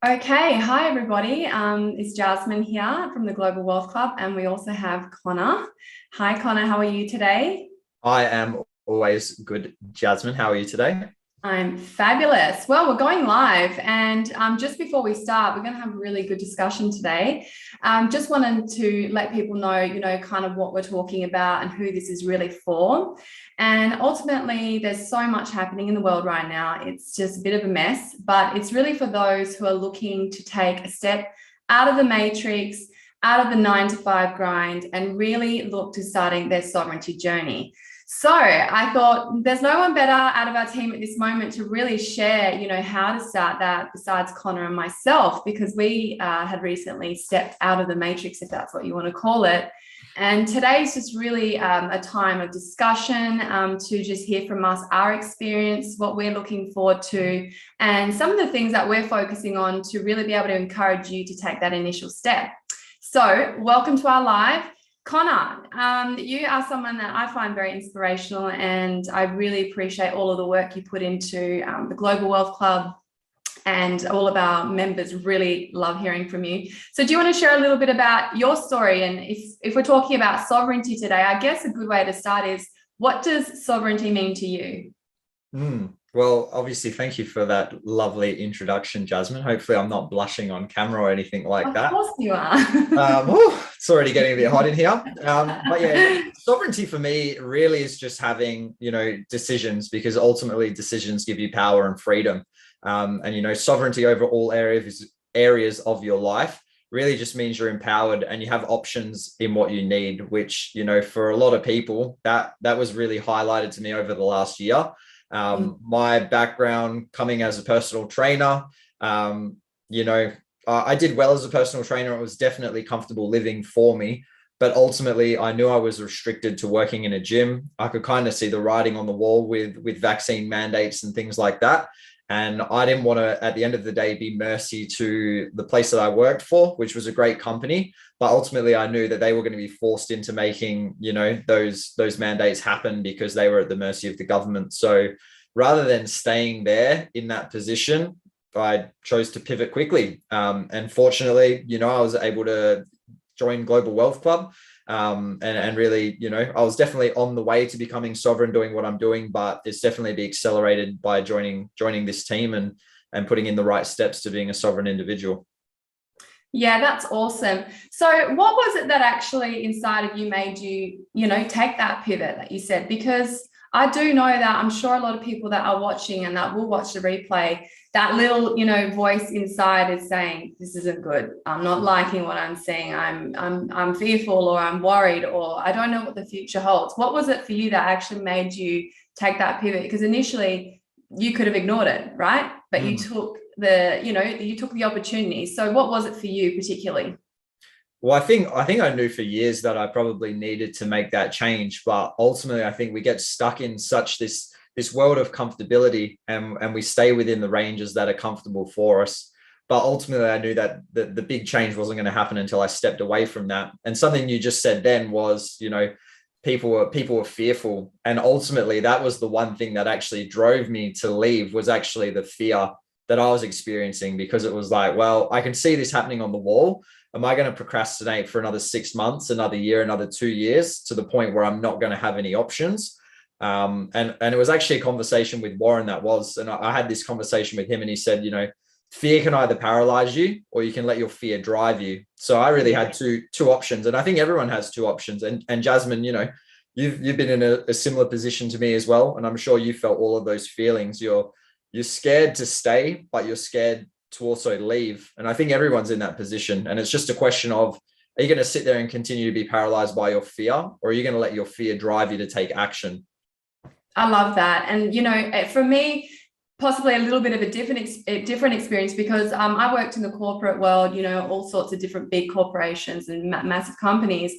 Okay, hi everybody. It's Jasmine here from the Global Wealth Club, and we also have Connor. Hi, Connor. How are you today? I am always good, Jasmine. How are you today? I'm fabulous. Well, we're going live, and just before we start, we're going to have a really good discussion today. Just wanted to let people know, kind of what we're talking about and who this is really for. And ultimately, there's so much happening in the world right now. It's just a bit of a mess, but it's really for those who are looking to take a step out of the matrix, out of the 9 to 5 grind, and really look to starting their sovereignty journey. So I thought there's no one better out of our team at this moment to really share, how to start that besides Connor and myself, because we had recently stepped out of the matrix, if that's what you want to call it. And today's just really a time of discussion to just hear from us, our experience, what we're looking forward to, and some of the things that we're focusing on to really be able to encourage you to take that initial step. So welcome to our live. Connor, you are someone that I find very inspirational, and I really appreciate all of the work you put into the Global Wealth Club, and all of our members really love hearing from you. So do you want to share a little bit about your story? And if we're talking about sovereignty today, I guess a good way to start is, what does sovereignty mean to you? Well, obviously, thank you for that lovely introduction, Jasmine. Hopefully, I'm not blushing on camera or anything like Of that. course you are. It's already getting a bit hot in here. But yeah, sovereignty for me really is just having, decisions, because ultimately decisions give you power and freedom. And sovereignty over all areas of your life really just means you're empowered and you have options in what you need, which, for a lot of people, that was really highlighted to me over the last year. My background coming as a personal trainer, I did well as a personal trainer. It was definitely comfortable living for me, but ultimately I knew I was restricted to working in a gym. I could kind of see the writing on the wall with vaccine mandates and things like that. And I didn't want to, at the end of the day, be mercy to the place that I worked for, which was a great company. But ultimately, I knew that they were going to be forced into making, those mandates happen, because they were at the mercy of the government. So rather than staying there in that position, I chose to pivot quickly. And fortunately, I was able to join Global Wealth Club. And really, I was definitely on the way to becoming sovereign, doing what I'm doing, but it's definitely be accelerated by joining this team and putting in the right steps to being a sovereign individual. Yeah, that's awesome. So what was it that actually inside of you made you, take that pivot that you said? Because I do know that I'm sure a lot of people that are watching and that will watch the replay, that little, voice inside is saying, this isn't good. I'm not liking what I'm seeing. I'm fearful, or I'm worried, or I don't know what the future holds. What was it for you that actually made you take that pivot? Because initially you could have ignored it, right? But you took the opportunity. So what was it for you particularly? Well, I think I knew for years that I probably needed to make that change, but ultimately I think we get stuck in such this world of comfortability, and we stay within the ranges that are comfortable for us. But ultimately I knew that the big change wasn't going to happen until I stepped away from that. And something you just said then was, people were fearful. And ultimately that was the one thing that actually drove me to leave, was actually the fear that I was experiencing, because it was like, well, I can see this happening on the wall. Am I going to procrastinate for another 6 months, another year, another 2 years, to the point where I'm not going to have any options? And it was actually a conversation with Warren and I had this conversation with him, and he said, fear can either paralyze you, or you can let your fear drive you. So I really had two options, and I think everyone has two options. And Jasmine, you've been in a similar position to me as well, and I'm sure you felt all of those feelings. You're scared to stay, but you're scared to also leave. And I think everyone's in that position. And it's just a question of, are you going to sit there and continue to be paralyzed by your fear, or are you going to let your fear drive you to take action? I love that. And, for me, possibly a little bit of a different experience, because I worked in the corporate world, all sorts of different big corporations and massive companies.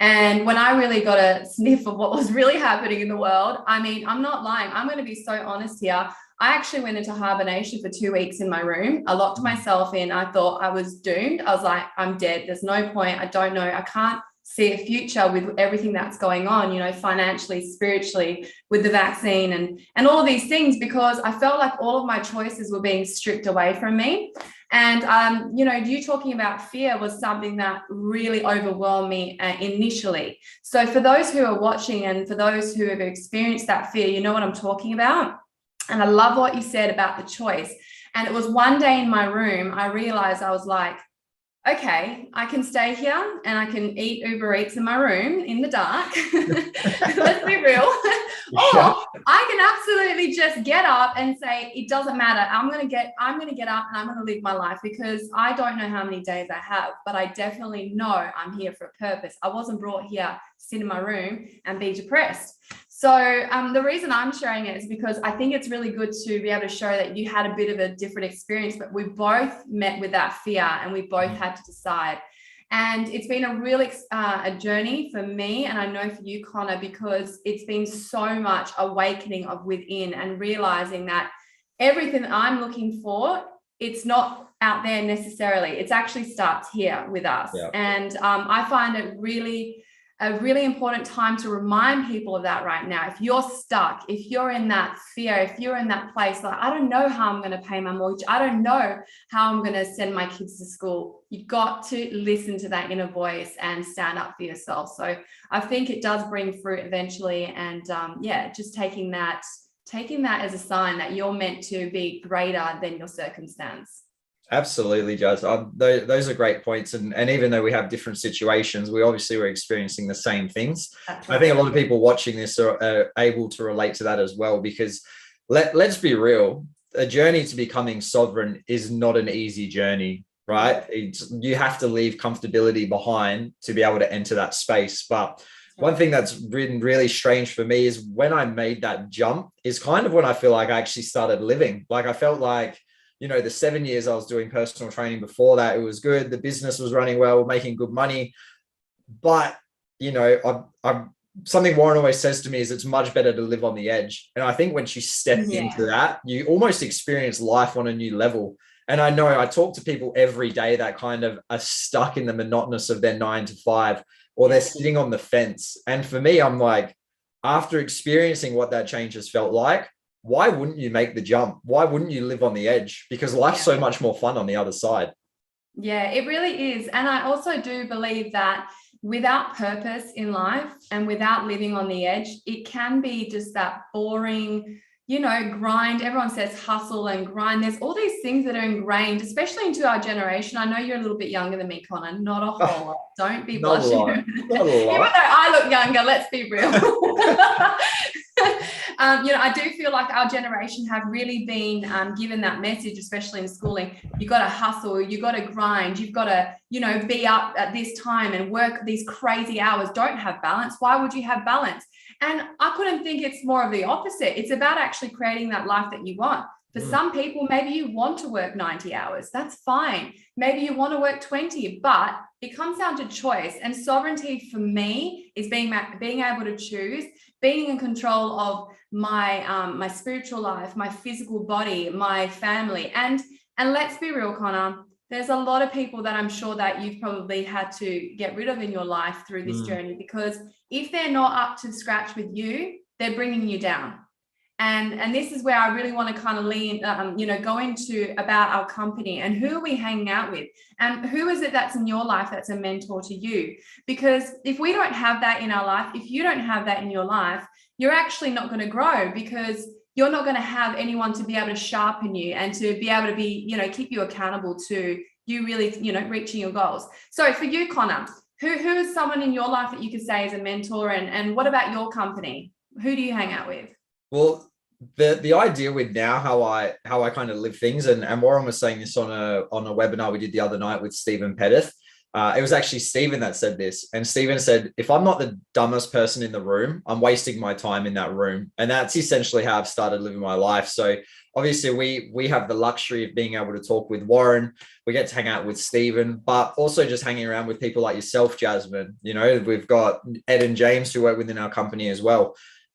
And when I really got a sniff of what was really happening in the world, I mean, I'm not lying. I'm going to be so honest here. I actually went into hibernation for 2 weeks in my room. I locked myself in. I thought I was doomed. I was like, I'm dead. There's no point. I don't know. I can't see a future with everything that's going on, financially, spiritually, with the vaccine and all of these things, because I felt like all of my choices were being stripped away from me. And, you talking about fear was something that really overwhelmed me initially. So for those who are watching and for those who have experienced that fear, you know what I'm talking about. And I love what you said about the choice. And it was one day in my room, I realized I was like, okay, I can stay here and I can eat Uber Eats in my room in the dark. Let's be real. Or I can absolutely just get up and say, it doesn't matter. I'm going to get up and I'm going to live my life, because I don't know how many days I have, but I definitely know I'm here for a purpose. I wasn't brought here to sit in my room and be depressed. So the reason I'm sharing it is because I think it's really good to be able to show that you had a bit of a different experience, but we both met with that fear and we both had to decide. And it's been a real a journey for me, and I know for you, Connor, because it's been so much awakening of within and realizing that everything that I'm looking for, it's not out there necessarily. It actually starts here with us. Yeah. And I find it a really important time to remind people of that right now. If you're stuck, if you're in that fear, if you're in that place, like, I don't know how I'm going to pay my mortgage, I don't know how I'm going to send my kids to school, you've got to listen to that inner voice and stand up for yourself. So I think it does bring fruit eventually. And just taking that as a sign that you're meant to be greater than your circumstance. Absolutely, Jazz. Those are great points. And even though we have different situations, we obviously were experiencing the same things. Right. I think a lot of people watching this are able to relate to that as well, because let's be real, a journey to becoming sovereign is not an easy journey, right? You have to leave comfortability behind to be able to enter that space. But one thing that's been really strange for me is when I made that jump is kind of when I feel like I actually started living. Like I felt like, the 7 years I was doing personal training before that, it was good. The business was running well, making good money. But, I'm something Warren always says to me is it's much better to live on the edge. And I think when she stepped into that, you almost experience life on a new level. And I know I talk to people every day that kind of are stuck in the monotonous of their 9 to 5, or they're sitting on the fence. And for me, I'm like, after experiencing what that change has felt like, why wouldn't you make the jump? Why wouldn't you live on the edge? Because life's so much more fun on the other side. Yeah, it really is. And I also do believe that without purpose in life and without living on the edge, it can be just that boring, grind. Everyone says hustle and grind. There's all these things that are ingrained, especially into our generation. I know you're a little bit younger than me, Connor. Not a whole lot. Don't be blushing. Not a lot. Even though I look younger, let's be real. I do feel like our generation have really been given that message, especially in schooling. You got to hustle, you got to grind, you've got to, be up at this time and work these crazy hours. Don't have balance. Why would you have balance? And I couldn't think it's more of the opposite. It's about actually creating that life that you want. For some people, maybe you want to work 90 hours. That's fine. Maybe you want to work 20, but it comes down to choice. And sovereignty for me is being able to choose, being in control of my spiritual life, my physical body, my family. And let's be real, Connor, there's a lot of people that I'm sure that you've probably had to get rid of in your life through this journey, because if they're not up to scratch with you, they're bringing you down. And this is where I really want to kind of lean, go into about our company and who are we hanging out with and who is it that's in your life that's a mentor to you? Because if we don't have that in our life, if you don't have that in your life, you're actually not going to grow, because you're not going to have anyone to be able to sharpen you and to be able to be, keep you accountable to you really, reaching your goals. So for you, Connor, who is someone in your life that you could say is a mentor, and what about your company? Who do you hang out with? Well, the idea with now how I kind of live things, and Warren was saying this on a webinar we did the other night with Stephen Pettis. It was actually Stephen that said this, and Stephen said, if I'm not the dumbest person in the room, I'm wasting my time in that room. And that's essentially how I've started living my life. So obviously we have the luxury of being able to talk with Warren. We get to hang out with Stephen, but also just hanging around with people like yourself, Jasmine. We've got Ed and James who work within our company as well.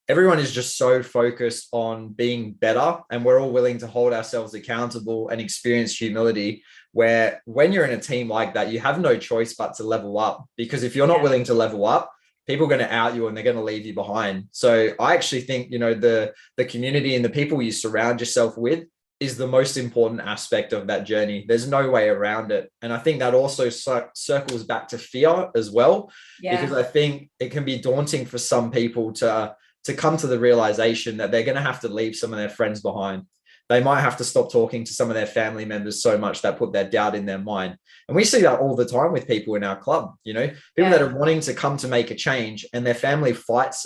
Everyone is just so focused on being better, and we're all willing to hold ourselves accountable and experience humility, where when you're in a team like that, you have no choice but to level up, because if you're not willing to level up, people are going to out you and they're going to leave you behind. So I actually think, the community and the people you surround yourself with is the most important aspect of that journey. There's no way around it. And I think that also circles back to fear as well, because I think it can be daunting for some people to come to the realization that they're going to have to leave some of their friends behind. They might have to stop talking to some of their family members so much that put that doubt in their mind. And we see that all the time with people in our club, people that are wanting to come to make a change, and their family fights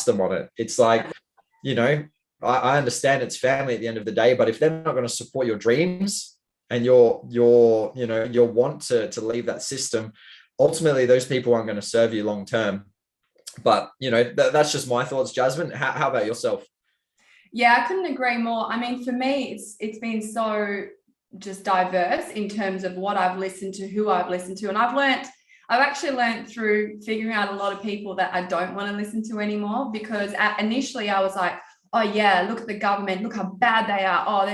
them on it. It's like, I understand it's family at the end of the day, but if they're not going to support your dreams and your want to leave that system, ultimately those people aren't going to serve you long term. But that's just my thoughts. Jasmin, how about yourself? Yeah, I couldn't agree more. I mean, for me, it's been so just diverse in terms of what I've listened to, who I've listened to, and I've actually learned through figuring out a lot of people that I don't want to listen to anymore, because initially I was like, oh yeah, look at the government, look how bad they are. Oh,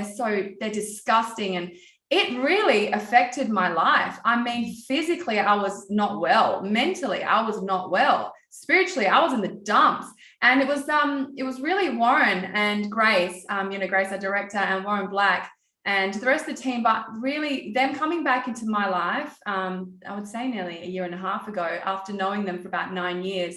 they're disgusting. And it really affected my life. I mean, physically, I was not well. Mentally, I was not well. Spiritually, I was in the dumps. And it was really Warren and Grace, Grace, our director, and Warren Black, and the rest of the team, but really them coming back into my life, I would say nearly a year and a half ago, after knowing them for about 9 years,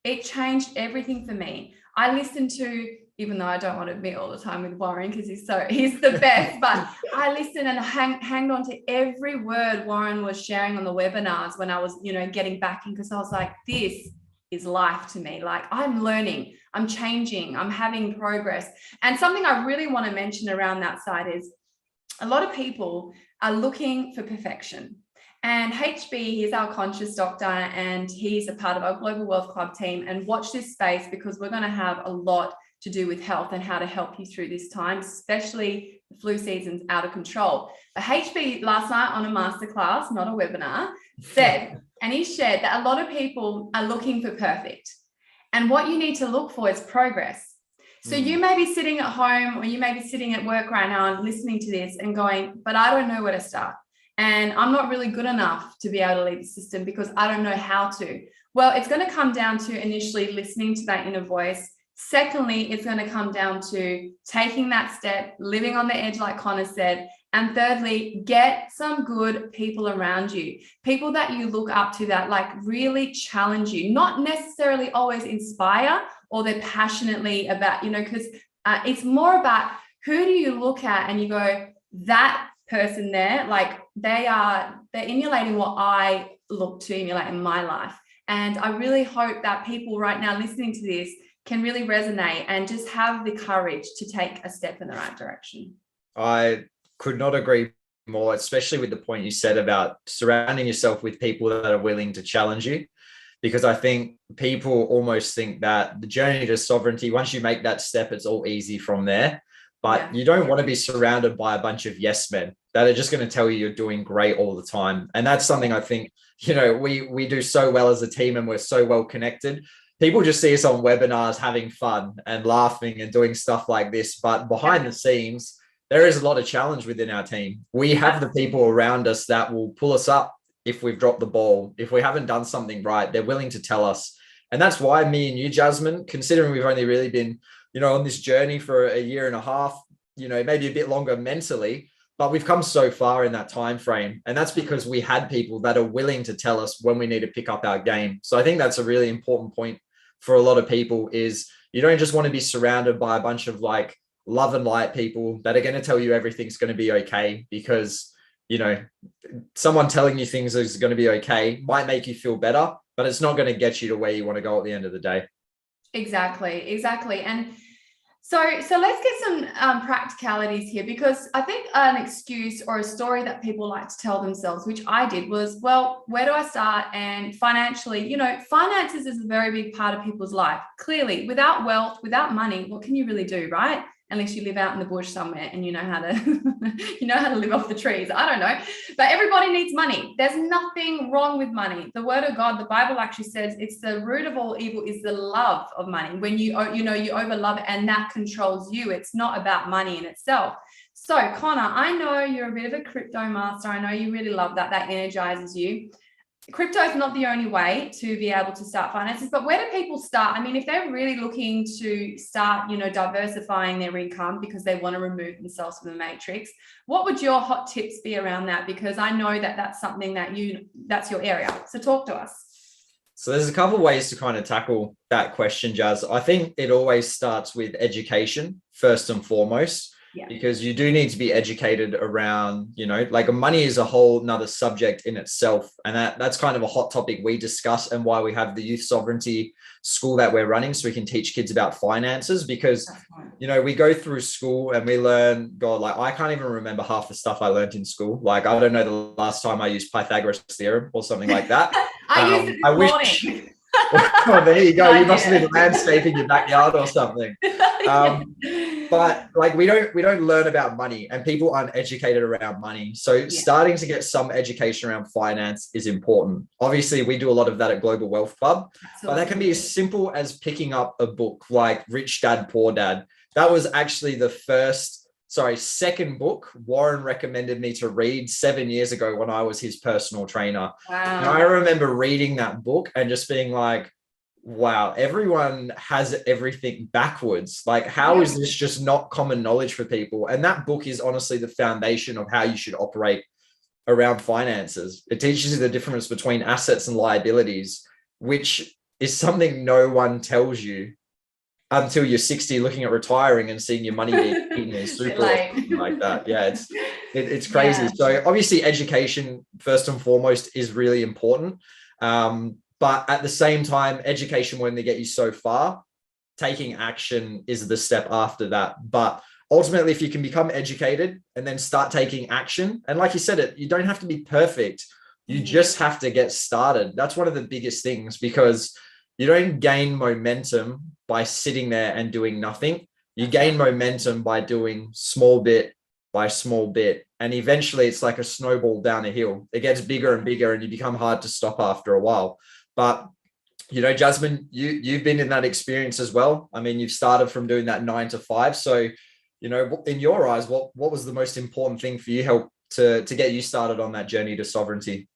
it changed everything for me. I listened to, even though I don't want to admit all the time with Warren because he's the best, but I listened and hanged on to every word Warren was sharing on the webinars when I was, getting back in, because I was like, this is life to me. Like, I'm learning, I'm changing, I'm having progress. And something I really want to mention around that side is a lot of people are looking for perfection. And HB is our conscious doctor, and he's a part of our Global Wealth Club team. And watch this space, because we're going to have a lot to do with health and how to help you through this time, especially the flu season's out of control. But HB last night on a masterclass, not a webinar, said, and he shared that a lot of people are looking for perfect. And what you need to look for is progress. So you may be sitting at home, or you may be sitting at work right now and listening to this and going, but I don't know where to start. And I'm not really good enough to be able to lead the system because I don't know how to. Well, it's going to come down to initially listening to that inner voice. Secondly, it's going to come down to taking that step, living on the edge, like Connor said. And thirdly, get some good people around you, people that you look up to, that like really challenge you, not necessarily always inspire, or they're passionately about, because it's more about who do you look at and you go, that person there, like they're emulating what I look to emulate in my life. And I really hope that people right now listening to this can really resonate and just have the courage to take a step in the right direction. I could not agree more, especially with the point you said about surrounding yourself with people that are willing to challenge you. Because I think people almost think that the journey to sovereignty, once you make that step, it's all easy from there. But you don't want to be surrounded by a bunch of yes men that are just going to tell you you're doing great all the time. And that's something I think, we do so well as a team, and we're so well connected. People just see us on webinars having fun and laughing and doing stuff like this. But behind the scenes, there is a lot of challenge within our team. We have the people around us that will pull us up if we've dropped the ball. If we haven't done something right, they're willing to tell us. And that's why me and you, Jasmin, considering we've only really been, on this journey for a year and a half, maybe a bit longer mentally, but we've come so far in that time frame. And that's because we had people that are willing to tell us when we need to pick up our game. So I think that's a really important point for a lot of people, is you don't just want to be surrounded by a bunch of like love and light people that are going to tell you everything's going to be okay, because someone telling you things is going to be okay might make you feel better, but it's not going to get you to where you want to go at the end of the day. Exactly. And so let's get some practicalities here, because I think an excuse or a story that people like to tell themselves, which I did, was, well, where do I start? And financially, finances is a very big part of people's life. Clearly, without wealth, without money, what can you really do, right? Unless you live out in the bush somewhere and you know how to live off the trees. I don't know, but everybody needs money. There's nothing wrong with money. The word of God, the Bible actually says it's the root of all evil is the love of money. When you overlove it, and that controls you. It's not about money in itself. So Connor, I know you're a bit of a crypto master. I know you really love that. That energizes you. crypto is not the only way to be able to start finances, but where do people start? I mean, if they're really looking to start, diversifying their income because they want to remove themselves from the matrix, what would your hot tips be around that? Because I know that that's something that's your area. So talk to us. So there's a couple of ways to kind of tackle that question, Jazz. I think it always starts with education first and foremost. Yeah. Because you do need to be educated around, like money is a whole nother subject in itself. And that's kind of a hot topic we discuss, and why we have the youth sovereignty school that we're running, so we can teach kids about finances. Because, we go through school and we learn, God, like I can't even remember half the stuff I learned in school. Like, I don't know the last time I used Pythagoras theorem or something like that. I used it this morning. Oh, there you go. You must have been landscaping your backyard or something. But like we don't learn about money, and people aren't educated around money. So starting to get some education around finance is important. Obviously, we do a lot of that at Global Wealth Club, but that can be as simple as picking up a book like Rich Dad, Poor Dad. That was actually the second book Warren recommended me to read 7 years ago when I was his personal trainer. Wow. And I remember reading that book and just being like, wow, everyone has everything backwards. Like, how is this just not common knowledge for people? And that book is honestly the foundation of how you should operate around finances. It teaches you the difference between assets and liabilities, which is something no one tells you until you're 60, looking at retiring and seeing your money being eaten in super or something like that. Yeah, it's crazy. Yeah. So obviously education first and foremost is really important. But at the same time, education will only get you so far. Taking action is the step after that. But ultimately, if you can become educated and then start taking action, and like you said, you don't have to be perfect. You just have to get started. That's one of the biggest things, because you don't gain momentum by sitting there and doing nothing. You gain momentum by doing small bit by small bit. And eventually it's like a snowball down a hill. It gets bigger and bigger, and you become hard to stop after a while. But, Jasmin, you've been in that experience as well. I mean, you've started from doing that 9 to 5. So, in your eyes, what was the most important thing for you to get you started on that journey to sovereignty?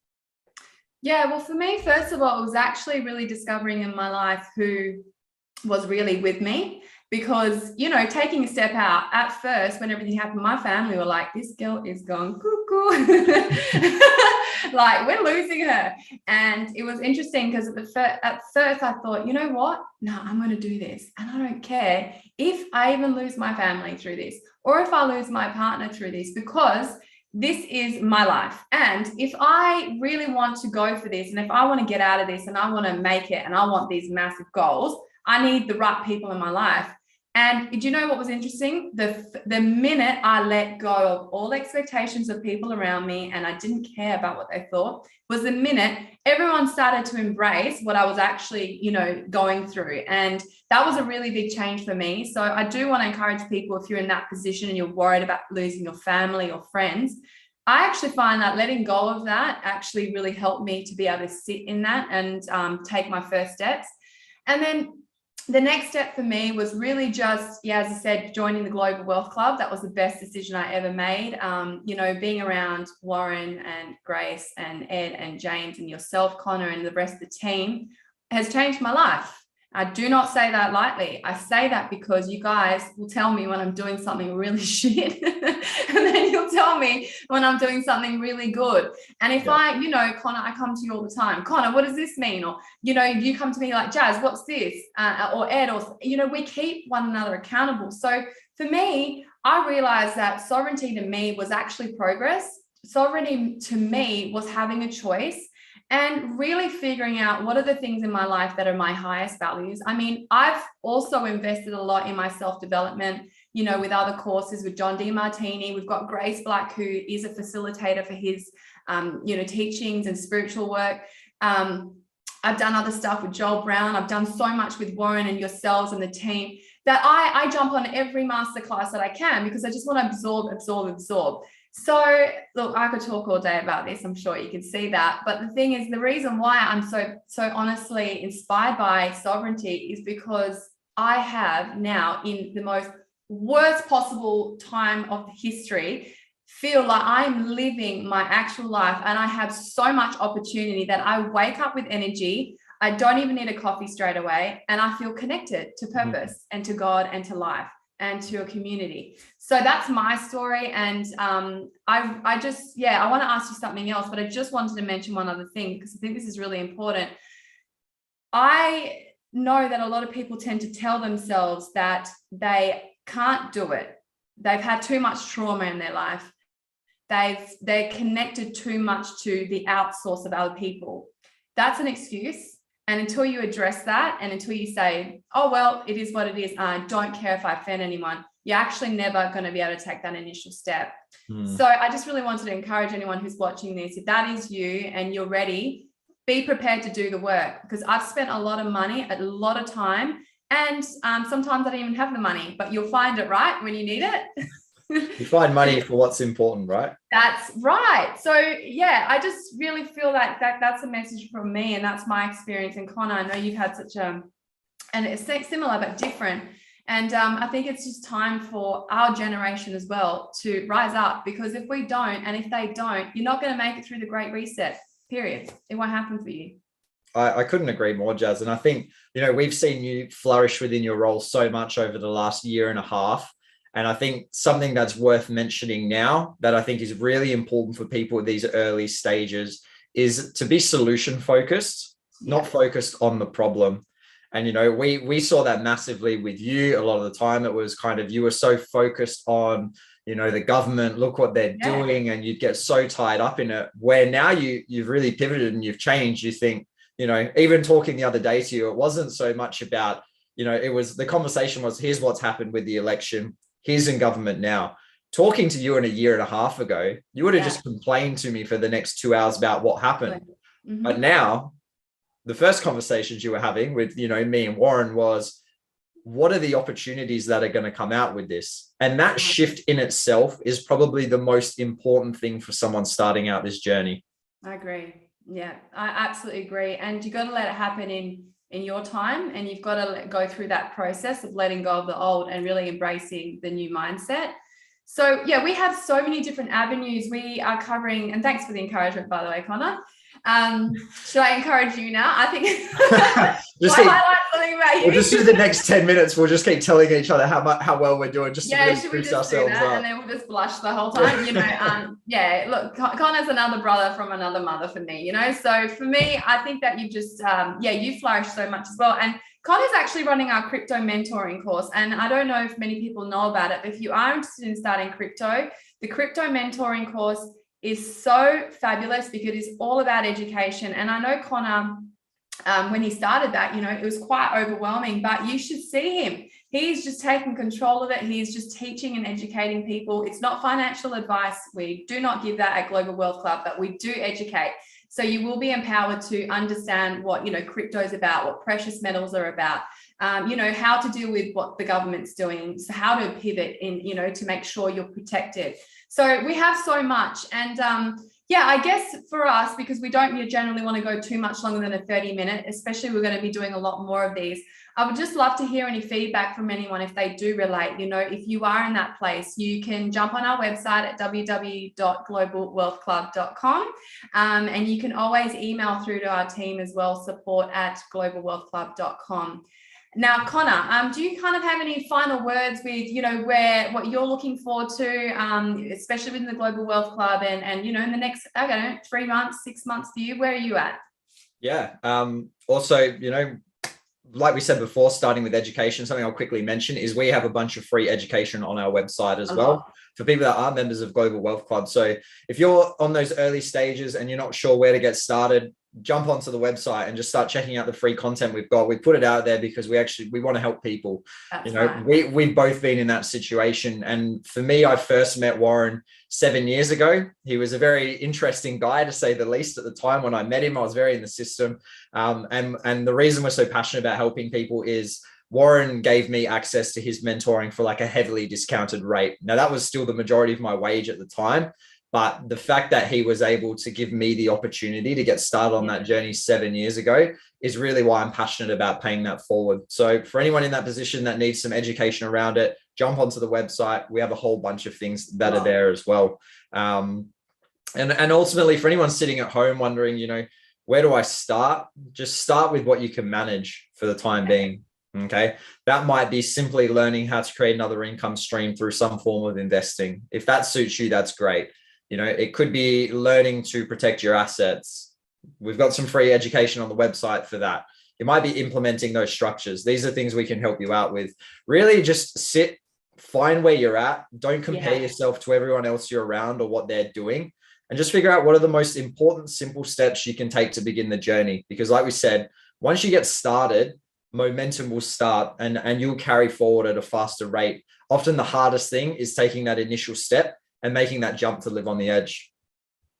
Yeah, well, for me, first of all, it was actually really discovering in my life who was really with me. Because, taking a step out at first, when everything happened, my family were like, this girl is going cuckoo. Like, we're losing her. And it was interesting because at first I thought, you know what? No, I'm going to do this. And I don't care if I even lose my family through this, or if I lose my partner through this, because this is my life. And if I really want to go for this, and if I want to get out of this and I want to make it, and I want these massive goals, I need the right people in my life. And do you know what was interesting? The minute I let go of all expectations of people around me, and I didn't care about what they thought, was the minute everyone started to embrace what I was actually, going through. And that was a really big change for me. So I do want to encourage people, if you're in that position and you're worried about losing your family or friends, I actually find that letting go of that actually really helped me to be able to sit in that and take my first steps. And then the next step for me was really just, as I said, joining the Global Wealth Club. That was the best decision I ever made. Being around Warren and Grace and Ed and James and yourself, Connor, and the rest of the team has changed my life. I do not say that lightly. I say that because you guys will tell me when I'm doing something really shit, and then you'll tell me when I'm doing something really good. And if Connor, I come to you all the time. Connor, what does this mean? Or, you come to me like, Jazz, what's this? Or Ed, or, we keep one another accountable. So for me, I realized that sovereignty to me was actually progress. Sovereignty to me was having a choice and really figuring out what are the things in my life that are my highest values. I mean, I've also invested a lot in my self-development, with other courses with John DeMartini. We've got Grace Black, who is a facilitator for his, teachings and spiritual work. I've done other stuff with Joel Brown. I've done so much with Warren and yourselves and the team that I jump on every masterclass that I can, because I just want to absorb. So look, I could talk all day about this. I'm sure you can see that. But the thing is, the reason why I'm so honestly inspired by sovereignty is because I have now, in the most worst possible time of history, feel like I'm living my actual life and I have so much opportunity that I wake up with energy. I don't even need a coffee straight away. And I feel connected to purpose and to God and to life and to a community. So that's my story. And I just, I want to ask you something else, but I just wanted to mention one other thing because I think this is really important. I know that a lot of people tend to tell themselves that they can't do it. They've had too much trauma in their life. They're connected too much to the outsource of other people. That's an excuse. And until you address that, and until you say, oh, well, it is what it is, I don't care if I offend anyone, you're actually never going to be able to take that initial step. So I just really wanted to encourage anyone who's watching this, if that is you and you're ready, be prepared to do the work, because I've spent a lot of money, a lot of time, and sometimes I don't even have the money, but you'll find it, right, when you need it. You find money for what's important, right? That's right. So I just really feel like that's a message from me, and that's my experience. And Connor, I know you've had such and it's similar but different. And I think it's just time for our generation as well to rise up, because if we don't, and if they don't, you're not going to make it through the Great Reset, period. It won't happen for you. I couldn't agree more, Jazz. And I think, we've seen you flourish within your role so much over the last year and a half. And I think something that's worth mentioning now that I think is really important for people at these early stages is to be solution focused, not focused on the problem. And, we saw that massively with you. A lot of the time it was kind of, you were so focused on, the government, look what they're doing. And you'd get so tied up in it, where now you've really pivoted and you've changed. You think, even talking the other day to you, it wasn't so much about, it was, the conversation was, here's what's happened with the election. He's in government now. Talking to you in a year and a half ago, you would have just complained to me for the next 2 hours about what happened. But now, the first conversations you were having with, me and Warren was, what are the opportunities that are going to come out with this? And that shift in itself is probably the most important thing for someone starting out this journey. I agree. Yeah, I absolutely agree. And you got to let it happen in your time, and you've got to go through that process of letting go of the old and really embracing the new mindset. So we have so many different avenues we are covering, and thanks for the encouragement, by the way, Connor. Should I encourage you now? I think highlight something about you. We'll just do the next 10 minutes. We'll just keep telling each other how well we're doing, just to really boost ourselves up. And then we'll just blush the whole time. Look, Connor's another brother from another mother for me, So for me, I think that you've just, you flourished so much as well. And Connor's actually running our crypto mentoring course. And I don't know if many people know about it, but if you are interested in starting crypto, the crypto mentoring course is so fabulous because it's all about education. And I know Connor, when he started that, it was quite overwhelming, but you should see him. He's just taking control of it. He's just teaching and educating people. It's not financial advice. We do not give that at Global Wealth Club, but we do educate. So you will be empowered to understand what, crypto is about, what precious metals are about, how to deal with what the government's doing, so how to pivot in, to make sure you're protected. So we have so much. And I guess for us, because we don't generally want to go too much longer than a 30-minute, especially we're going to be doing a lot more of these. I would just love to hear any feedback from anyone if they do relate. If you are in that place, you can jump on our website at www.globalwealthclub.com, and you can always email through to our team as well, support@globalwealthclub.com. Now, Connor, do you kind of have any final words with, what you're looking forward to, especially within the Global Wealth Club and in the next, 3 months, 6 months for you? Where are you at? Yeah. Also, like we said before, starting with education, something I'll quickly mention is we have a bunch of free education on our website as well for people that are members of Global Wealth Club. So if you're on those early stages and you're not sure where to get started, jump onto the website and just start checking out the free content we've got. We put it out there because we want to help people. That's right. We've both been in that situation. And for me, I first met Warren 7 years ago. He was a very interesting guy, to say the least. At the time when I met him, I was very in the system. And the reason we're so passionate about helping people is Warren gave me access to his mentoring for like a heavily discounted rate. Now, that was still the majority of my wage at the time, But the fact that he was able to give me the opportunity to get started on that journey 7 years ago is really why I'm passionate about paying that forward. So for anyone in that position that needs some education around it, jump onto the website. We have a whole bunch of things that are there as well. And ultimately, for anyone sitting at home wondering, where do I start? Just start with what you can manage for the time being. Okay. That might be simply learning how to create another income stream through some form of investing. If that suits you, that's great. It could be learning to protect your assets. We've got some free education on the website for that. It might be implementing those structures. These are things we can help you out with. Really just sit, find where you're at. Don't compare yourself to everyone else you're around or what they're doing. And just figure out what are the most important, simple steps you can take to begin the journey. Because like we said, once you get started, momentum will start and you'll carry forward at a faster rate. Often the hardest thing is taking that initial step and making that jump to live on the edge.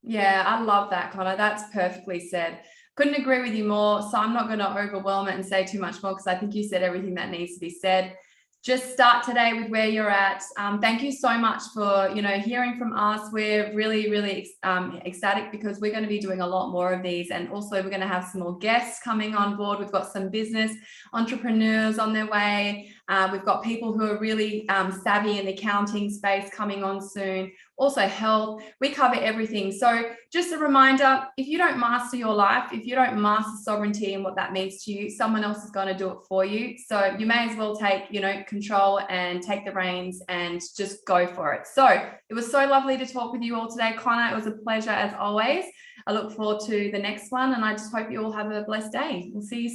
Yeah, I love that, Connor. That's perfectly said. Couldn't agree with you more. So I'm not going to overwhelm it and say too much more because I think you said everything that needs to be said. Just start today with where you're at. Thank you so much for, hearing from us. We're really, really ecstatic because we're going to be doing a lot more of these. And also we're going to have some more guests coming on board. We've got some business entrepreneurs on their way. We've got people who are really savvy in the accounting space coming on soon. Also health. We cover everything. So just a reminder, if you don't master your life, if you don't master sovereignty and what that means to you, someone else is going to do it for you. So you may as well take, control and take the reins and just go for it. So it was so lovely to talk with you all today, Connor. It was a pleasure as always. I look forward to the next one and I just hope you all have a blessed day. We'll see you soon.